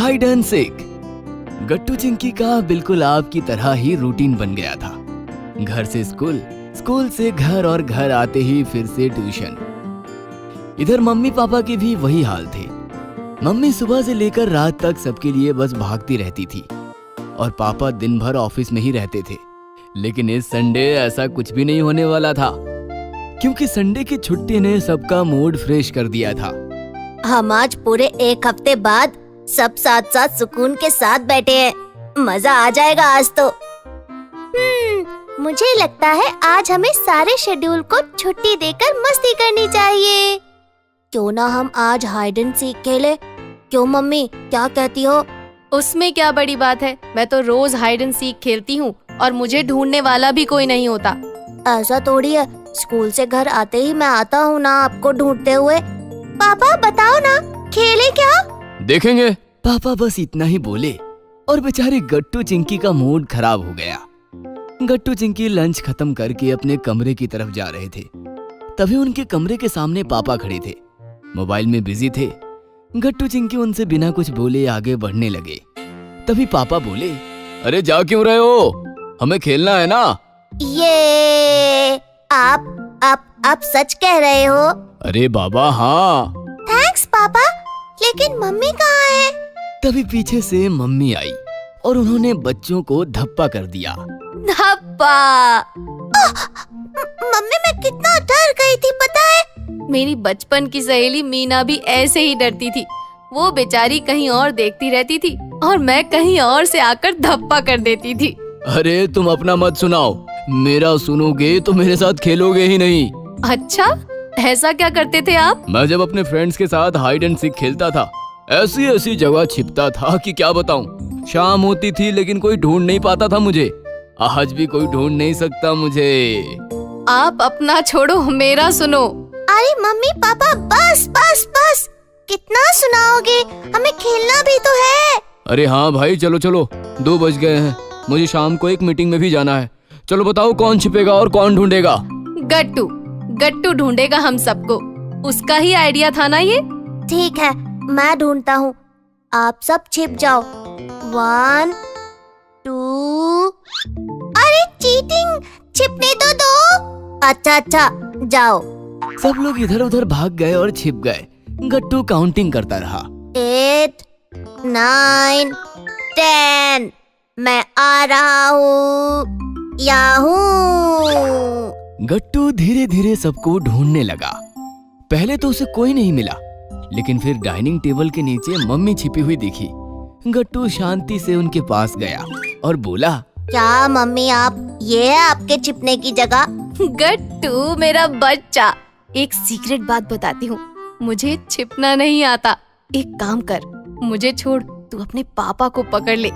Hide and seek. Gattu Chinki का बिल्कुल आपकी तरह ही रूटीन बन गया था। घर से स्कूल, स्कूल से घर और घर आते ही फिर से ट्यूशन। इधर मम्मी पापा के भी वही हाल थे। मम्मी सुबह से लेकर रात तक सबके लिए बस भागती रहती थी और पापा दिन भर ऑफिस में ही रहते थे। लेकिन इस संडे ऐसा कुछ भी नहीं होने वाला था, क्योंकि संडे की छुट्टी ने सबका मूड फ्रेश कर दिया था। हम आज पूरे एक हफ्ते बाद सब साथ साथ सुकून के साथ बैठे हैं। मजा आ जाएगा आज तो। मुझे लगता है आज हमें सारे शेड्यूल को छुट्टी देकर मस्ती करनी चाहिए। क्यों ना हम आज हाइड एंड सीक खेले? क्यों मम्मी, क्या कहती हो? उसमें क्या बड़ी बात है, मैं तो रोज हाइड एंड सीक खेलती हूँ और मुझे ढूंढने वाला भी कोई नहीं होता। ऐसा थोड़ी है, स्कूल से घर आते ही मैं आता हूँ ना आपको ढूंढते हुए। पापा बताओ ना, खेले क्या? देखेंगे। पापा बस इतना ही बोले और बेचारे गट्टू चिंकी का मूड खराब हो गया। गट्टू चिंकी लंच खत्म करके अपने कमरे की तरफ जा रहे थे। तभी उनके कमरे के सामने पापा खड़े थे, मोबाइल में बिजी थे। गट्टू चिंकी उनसे बिना कुछ बोले आगे बढ़ने लगे। तभी पापा बोले, अरे जा क्यों रहे हो? हमें खेलना है ना। ये आप सच कह रहे हो? अरे बाबा हाँ। थैंक्स पापा, लेकिन मम्मी कहाँ है? तभी पीछे से मम्मी आई और उन्होंने बच्चों को धप्पा कर दिया। धप्पा! मम्मी मैं कितना डर गई थी पता है? मेरी बचपन की सहेली मीना भी ऐसे ही डरती थी। वो बेचारी कहीं और देखती रहती थी और मैं कहीं और से आकर धप्पा कर देती थी। अरे तुम अपना मत सुनाओ, मेरा सुनोगे तो मेरे साथ खेलोगे ही नहीं। अच्छा, ऐसा क्या करते थे आप? मैं जब अपने फ्रेंड्स के साथ हाइड एंड सीक खेलता था, ऐसी ऐसी जगह छिपता था कि क्या बताऊं। शाम होती थी लेकिन कोई ढूंढ नहीं पाता था मुझे। आज भी कोई ढूंढ नहीं सकता मुझे। आप अपना छोड़ो, मेरा सुनो। अरे मम्मी पापा बस बस बस, कितना सुनाओगे? हमें खेलना भी तो है। अरे हाँ भाई, चलो चलो, 2 बज गए हैं। मुझे शाम को एक मीटिंग में भी जाना है। चलो बताओ कौन छिपेगा और कौन ढूंढेगा? गट्टू, गट्टू ढूंढेगा हम सबको। उसका ही आइडिया था ना ये। ठीक है, मैं ढूंढता हूँ, आप सब छिप जाओ। 1 2। अरे चीटिंग, छिपने तो दो। अच्छा जाओ। सब लोग इधर उधर भाग गए और छिप गए। गट्टू काउंटिंग करता रहा। 8 9 10। मैं आ रहा हूँ, याहू। गट्टू धीरे धीरे सबको ढूंढने लगा। पहले तो उसे कोई नहीं मिला, लेकिन फिर डाइनिंग टेबल के नीचे मम्मी छिपी हुई दिखी। गट्टू शांति से उनके पास गया और बोला, क्या मम्मी आप, ये है आपके छिपने की जगह? गट्टू मेरा बच्चा, एक सीक्रेट बात बताती हूँ। मुझे छिपना नहीं आता। एक काम कर, मुझे छोड़, तू अपने पापा को पकड़ ले।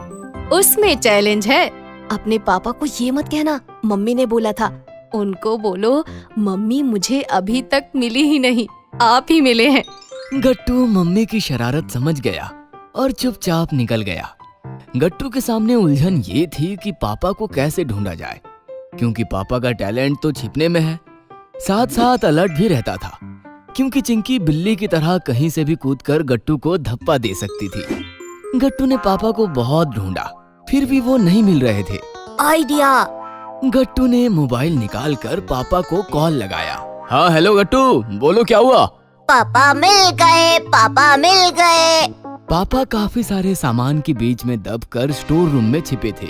उसमें चैलेंज है। अपने पापा को ये मत कहना मम्मी ने बोला था। उनको बोलो मम्मी मुझे अभी तक मिली ही नहीं, आप ही मिले हैं। गट्टू मम्मी की शरारत समझ गया और चुपचाप निकल गया। गट्टू के सामने उलझन ये थी कि पापा को कैसे ढूंढा जाए, क्योंकि पापा का टैलेंट तो छिपने में है। साथ साथ अलर्ट भी रहता था, क्योंकि चिंकी बिल्ली की तरह कहीं से भी कूदकर गट्टू को धप्पा दे सकती थी। गट्टू ने पापा को बहुत ढूंढा, फिर भी वो नहीं मिल रहे थे। आइडिया। गट्टू ने मोबाइल निकालकर पापा को कॉल लगाया। हाँ हेलो गट्टू, बोलो क्या हुआ? पापा मिल गए, पापा मिल गए। पापा काफी सारे सामान के बीच में दबकर स्टोर रूम में छिपे थे।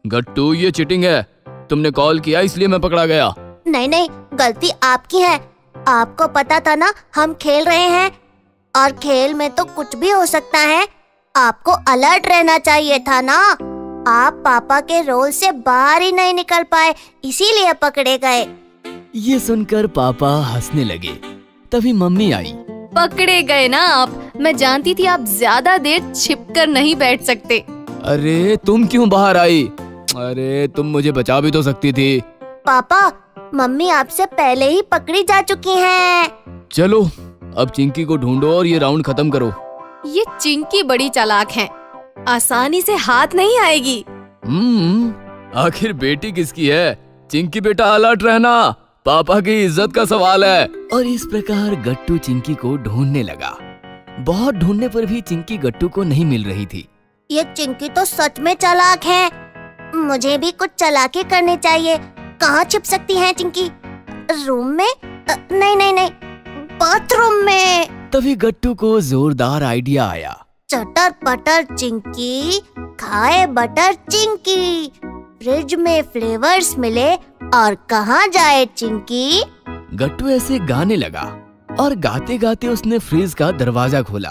गट्टू ये चीटिंग है, तुमने कॉल किया इसलिए मैं पकड़ा गया। नहीं, गलती आपकी है। आपको पता था ना हम खेल रहे हैं, और खेल में तो कुछ भी हो सकता है। आपको अलर्ट रहना चाहिए था ना। आप पापा के रोल से बाहर ही नहीं निकल पाए, इसीलिए पकड़े गए। ये सुनकर पापा हंसने लगे। तभी मम्मी आई। पकड़े गए ना आप, मैं जानती थी आप ज्यादा देर छिपकर नहीं बैठ सकते। अरे तुम क्यों बाहर आई? अरे तुम मुझे बचा भी तो सकती थी। पापा, मम्मी आपसे पहले ही पकड़ी जा चुकी हैं। चलो अब चिंकी को ढूंढो और ये राउंड खत्म करो। ये चिंकी बड़ी चालाक है, आसानी से हाथ नहीं आएगी। आखिर बेटी किसकी है? चिंकी बेटा अलर्ट रहना, पापा की इज्जत का सवाल है। और इस प्रकार गट्टू चिंकी को ढूंढने लगा। बहुत ढूंढने पर भी चिंकी गट्टू को नहीं मिल रही थी। ये चिंकी तो सच में चालाक है। मुझे भी कुछ चालाकी करनी चाहिए। कहाँ छिप सकती है चिंकी? रूम में? नहीं नहीं नहीं, बाथरूम में। तभी गट्टू को जोरदार आइडिया आया। चटर पटर चिंकी, खाए बटर चिंकी, फ्रिज में फ्लेवर्स मिले और कहाँ जाए चिंकी। गट्टू ऐसे गाने लगा और गाते गाते उसने फ्रिज का दरवाजा खोला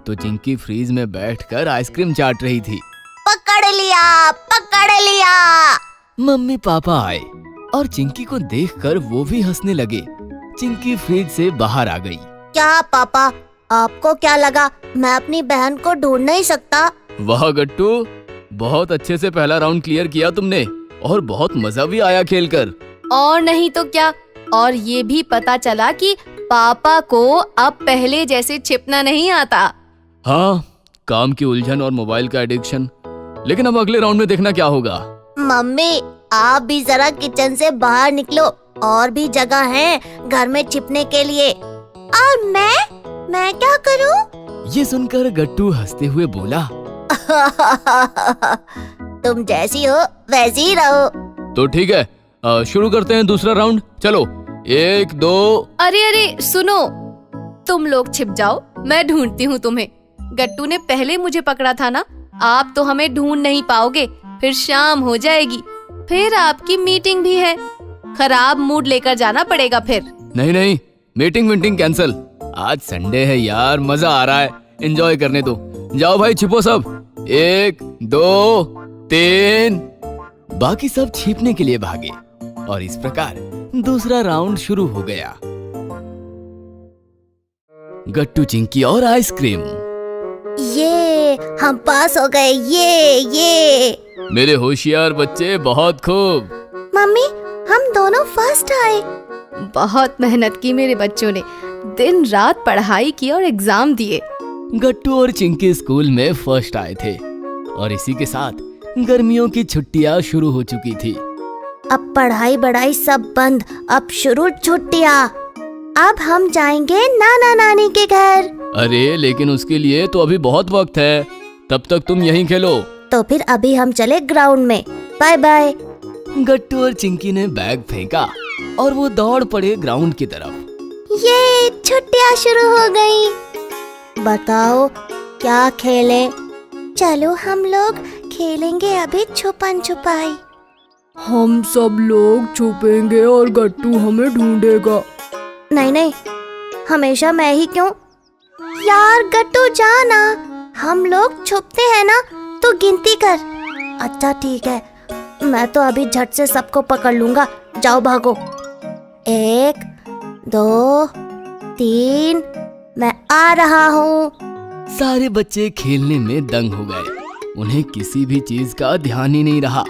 तो चिंकी फ्रिज में बैठकर आइसक्रीम चाट रही थी। पकड़ लिया, पकड़ लिया। मम्मी पापा आए और चिंकी को देखकर वो भी हंसने लगे। चिंकी फ्रिज से बाहर आ गई। क्या पापा, आपको क्या लगा मैं अपनी बहन को ढूंढ नहीं सकता? वाह गट्टू, बहुत अच्छे से पहला राउंड क्लियर किया तुमने और बहुत मजा भी आया खेलकर। और नहीं तो क्या, और ये भी पता चला कि पापा को अब पहले जैसे छिपना नहीं आता। हाँ, काम की उलझन और मोबाइल का एडिक्शन। लेकिन अब अगले राउंड में देखना क्या होगा। मम्मी, आप भी जरा किचन से बाहर निकलो, और भी जगह है घर में छिपने के लिए। और मैं क्या करूं? ये सुनकर गट्टू हंसते हुए बोला, तुम जैसी हो वैसी ही रहो। तो ठीक है, शुरू करते हैं दूसरा राउंड। चलो, 1 2। अरे अरे सुनो, तुम लोग छिप जाओ, मैं ढूंढती हूँ तुम्हें। गट्टू ने पहले मुझे पकड़ा था ना, आप तो हमें ढूंढ नहीं पाओगे। फिर शाम हो जाएगी, फिर आपकी मीटिंग भी है। खराब मूड लेकर जाना पड़ेगा फिर। नहीं नहीं, मीटिंग कैंसल। आज संडे है यार, मजा आ रहा है, एंजॉय करने दो। जाओ भाई, छिपो सब। 1 2 3। बाकी सब छिपने के लिए भागे और इस प्रकार दूसरा राउंड शुरू हो गया। गट्टू, चिंकी और आइसक्रीम। ये हम पास हो गए। ये मेरे होशियार बच्चे, बहुत खूब। मम्मी, हम दोनों फर्स्ट आए। बहुत मेहनत की मेरे बच्चों ने, दिन रात पढ़ाई की और एग्जाम दिए। गट्टू और चिंकी स्कूल में फर्स्ट आए थे और इसी के साथ गर्मियों की छुट्टियां शुरू हो चुकी थी। अब पढ़ाई बढ़ाई सब बंद, अब शुरू छुट्टियाँ। अब हम जाएंगे नाना नानी के घर। अरे लेकिन उसके लिए तो अभी बहुत वक्त है, तब तक तुम यहीं खेलो। तो फिर अभी हम चले ग्राउंड में। Bye bye. गट्टू और चिंकी ने बैग फेंका और वो दौड़ पड़े ग्राउंड की तरफ। ये छुट्टियाँ शुरू हो गई। बताओ क्या खेलें? चलो हम लोग खेलेंगे अभी छुपन छुपाई। हम सब लोग छुपेंगे और गट्टू हमें ढूंढेगा। नहीं नहीं, हमेशा मैं ही क्यों? यार गट्टू जाना, हम लोग छुपते हैं ना, तो गिनती कर। अच्छा ठीक है, मैं तो अभी झट से सबको पकड़ लूंगा। जाओ भागो। 1 2 3, मैं आ रहा हूँ। सारे बच्चे खेलने में दंग हो गए। उन्हें किसी भी चीज का ध्यान ही नहीं रहा।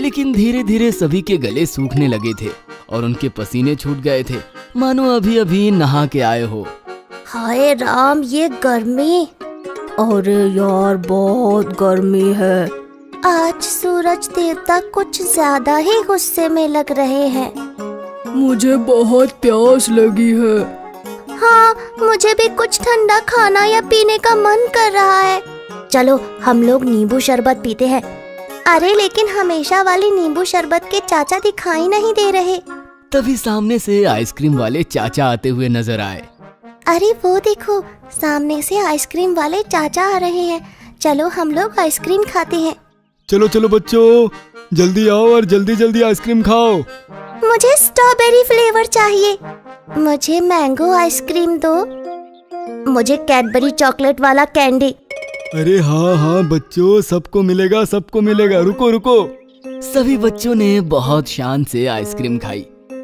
लेकिन धीरे धीरे सभी के गले सूखने लगे थे और उनके पसीने छूट गए थे, मानो अभी अभी नहा के आए हो। हाय राम, ये गर्मी। अरे यार, बहुत गर्मी है। आज सूरज देवता कुछ ज्यादा ही गुस्से में लग रहे हैं। मुझे बहुत प्यास लगी है। हाँ, मुझे भी कुछ ठंडा खाना या पीने का मन कर रहा है। चलो हम लोग नींबू शरबत पीते हैं। अरे लेकिन हमेशा वाली नींबू शरबत के चाचा दिखाई नहीं दे रहे। तभी सामने से आइसक्रीम वाले चाचा आते हुए नजर आए। अरे वो देखो, सामने से आइसक्रीम वाले चाचा आ रहे हैं। चलो हम लोग आइसक्रीम खाते हैं। चलो चलो बच्चों, जल्दी आओ और जल्दी जल्दी आइसक्रीम खाओ। मुझे स्ट्रॉबेरी फ्लेवर चाहिए। मुझे मैंगो आइसक्रीम दो। मुझे कैडबरी चॉकलेट वाला कैंडी। अरे हाँ हाँ बच्चों, सबको मिलेगा सबको मिलेगा। रुको रुको। सभी बच्चों ने बहुत शान से आइसक्रीम खाई।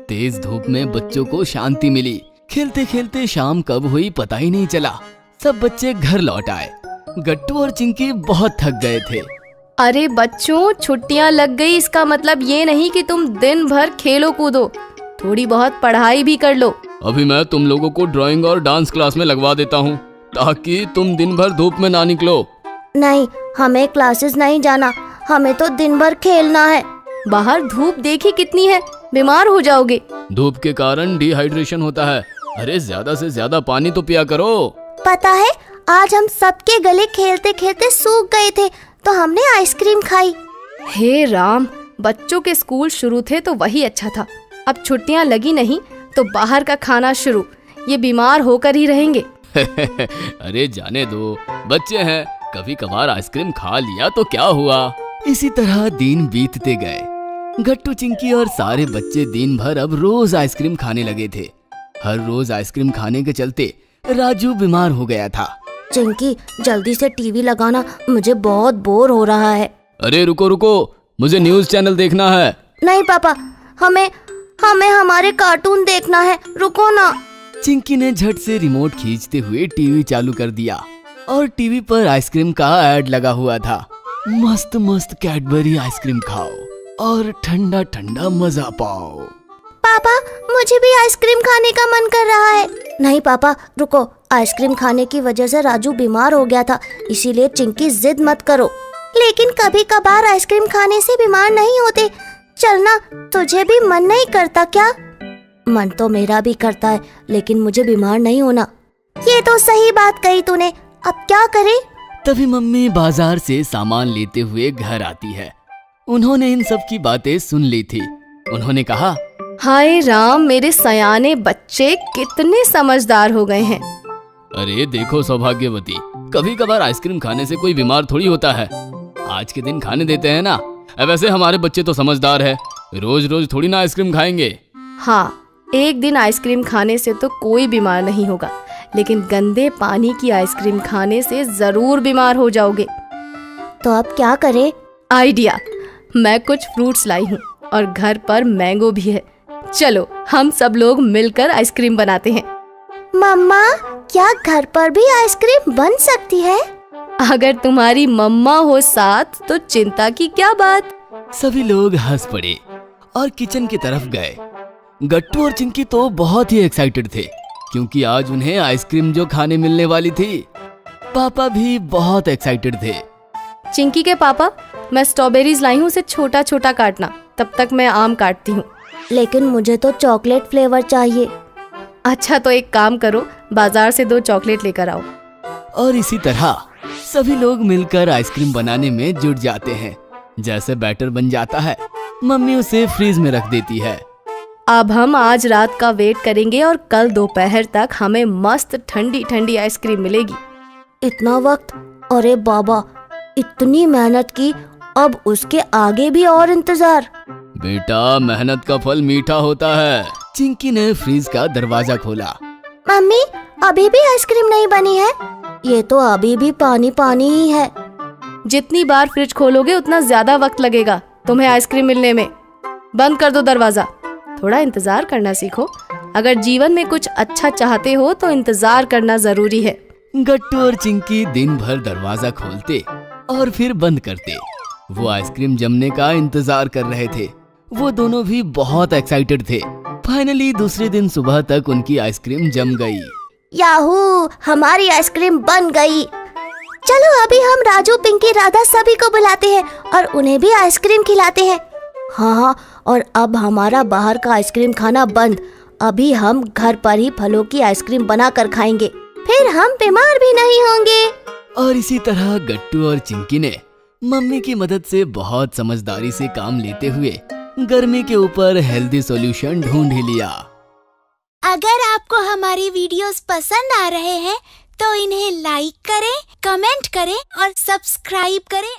तेज धूप में बच्चों को शांति मिली। खेलते खेलते शाम कब हुई पता ही नहीं चला। सब बच्चे घर लौट आए। गट्टू और चिंकी बहुत थक गए थे। अरे बच्चों, छुट्टियां लग गई, इसका मतलब ये नहीं कि तुम दिन भर खेलो कूदो, थोड़ी बहुत पढ़ाई भी कर लो। अभी मैं तुम लोगों को ड्राइंग और डांस क्लास में लगवा देता हूँ, ताकि तुम दिन भर धूप में ना निकलो। नहीं, हमें क्लासेस नहीं जाना, हमें तो दिन भर खेलना है। बाहर धूप देखी कितनी है, बीमार हो जाओगे। धूप के कारण डिहाइड्रेशन होता है। अरे ज्यादा से ज्यादा पानी तो पिया करो। पता है, आज हम सबके गले खेलते खेलते सूख गए थे तो हमने आइसक्रीम खाई। हे राम, बच्चों के स्कूल शुरू थे तो वही अच्छा था। अब छुट्टियां लगी नहीं तो बाहर का खाना शुरू। ये बीमार होकर ही रहेंगे। अरे जाने दो, बच्चे हैं, कभी कभार आइसक्रीम खा लिया तो क्या हुआ। इसी तरह दिन बीतते गए। गट्टू, चिंकी और सारे बच्चे दिन भर अब रोज आइसक्रीम खाने लगे थे। हर रोज आइसक्रीम खाने के चलते राजू बीमार हो गया था। चिंकी, जल्दी से टीवी लगाना, मुझे बहुत बोर हो रहा है। अरे रुको रुको, मुझे न्यूज चैनल देखना है। नहीं पापा, हमें हमारे कार्टून देखना है, रुको ना। चिंकी ने झट से रिमोट खींचते हुए टीवी चालू कर दिया और टीवी पर आइसक्रीम का ऐड लगा हुआ था। मस्त मस्त कैडबरी आइसक्रीम खाओ और ठंडा ठंडा मजा पाओ। पापा, मुझे भी आइसक्रीम खाने का मन कर रहा है। नहीं पापा, रुको, आइसक्रीम खाने की वजह से राजू बीमार हो गया था, इसीलिए चिंकी जिद मत करो। लेकिन कभी कभार आइसक्रीम खाने से बीमार नहीं होते। चलना, तुझे भी मन नहीं करता क्या? मन तो मेरा भी करता है, लेकिन मुझे बीमार नहीं होना। ये तो सही बात कही तूने, अब क्या करें? तभी मम्मी बाजार से सामान लेते हुए घर आती है। उन्होंने इन सब की बातें सुन ली थी। उन्होंने कहा, हाय राम, मेरे सयाने बच्चे कितने समझदार हो गए हैं। अरे देखो सौभाग्यवती, कभी कभार आइसक्रीम खाने से कोई बीमार थोड़ी होता है। आज के दिन खाने देते हैं ना। वैसे हमारे बच्चे तो समझदार है, रोज रोज थोड़ी ना आइसक्रीम खाएंगे। हाँ, एक दिन आइसक्रीम खाने से तो कोई बीमार नहीं होगा, लेकिन गंदे पानी की आइसक्रीम खाने से जरूर बीमार हो जाओगे। तो अब क्या करें? आइडिया, मैं कुछ फ्रूट्स लाई हूँ और घर पर मैंगो भी है। चलो हम सब लोग मिलकर आइसक्रीम बनाते हैं। मम्मा, क्या घर पर भी आइसक्रीम बन सकती है? अगर तुम्हारी मम्मा हो साथ तो चिंता की क्या बात। सभी लोग हंस पड़े और किचन की तरफ गए। गट्टू और चिंकी तो बहुत ही एक्साइटेड थे, क्योंकि आज उन्हें आइसक्रीम जो खाने मिलने वाली थी। पापा भी बहुत एक्साइटेड थे। चिंकी के पापा, मैं स्ट्रॉबेरीज लाई हूँ, उसे छोटा छोटा काटना, तब तक मैं आम काटती हूँ। लेकिन मुझे तो चॉकलेट फ्लेवर चाहिए। अच्छा तो एक काम करो, बाजार से 2 चॉकलेट लेकर आओ। और इसी तरह सभी लोग मिलकर आइसक्रीम बनाने में जुट जाते हैं। जैसे बैटर बन जाता है, मम्मी उसे फ्रीज में रख देती है। अब हम आज रात का वेट करेंगे और कल दोपहर तक हमें मस्त ठंडी ठंडी आइसक्रीम मिलेगी। इतना वक्त? अरे बाबा, इतनी मेहनत की, अब उसके आगे भी और इंतजार। बेटा, मेहनत का फल मीठा होता है। चिंकी ने फ्रीज का दरवाजा खोला। मम्मी, अभी भी आइसक्रीम नहीं बनी है? ये तो अभी भी पानी पानी ही है। जितनी बार फ्रिज खोलोगे उतना ज्यादा वक्त लगेगा तुम्हें आइसक्रीम मिलने में। बंद कर दो दरवाजा, थोड़ा इंतजार करना सीखो। अगर जीवन में कुछ अच्छा चाहते हो तो इंतजार करना जरूरी है। गट्टू और चिंकी दिन भर दरवाजा खोलते और फिर बंद करते। वो आइसक्रीम जमने का इंतजार कर रहे थे। वो दोनों भी बहुत एक्साइटेड थे। फाइनली दूसरे दिन सुबह तक उनकी आइसक्रीम जम गई। याहू, हमारी आइसक्रीम बन गई। चलो अभी हम राजू, पिंकी, राधा सभी को बुलाते हैं और उन्हें भी आइसक्रीम खिलाते हैं। हाँ, और अब हमारा बाहर का आइसक्रीम खाना बंद। अभी हम घर पर ही फलों की आइसक्रीम बनाकर खाएंगे, फिर हम बीमार भी नहीं होंगे। और इसी तरह गट्टू और चिंकी ने मम्मी की मदद से बहुत समझदारी से काम लेते हुए गर्मी के ऊपर हेल्दी सॉल्यूशन ढूंढ ही लिया। अगर आपको हमारी वीडियोस पसंद आ रहे हैं तो इन्हें लाइक करें, कमेंट करें और सब्सक्राइब करें।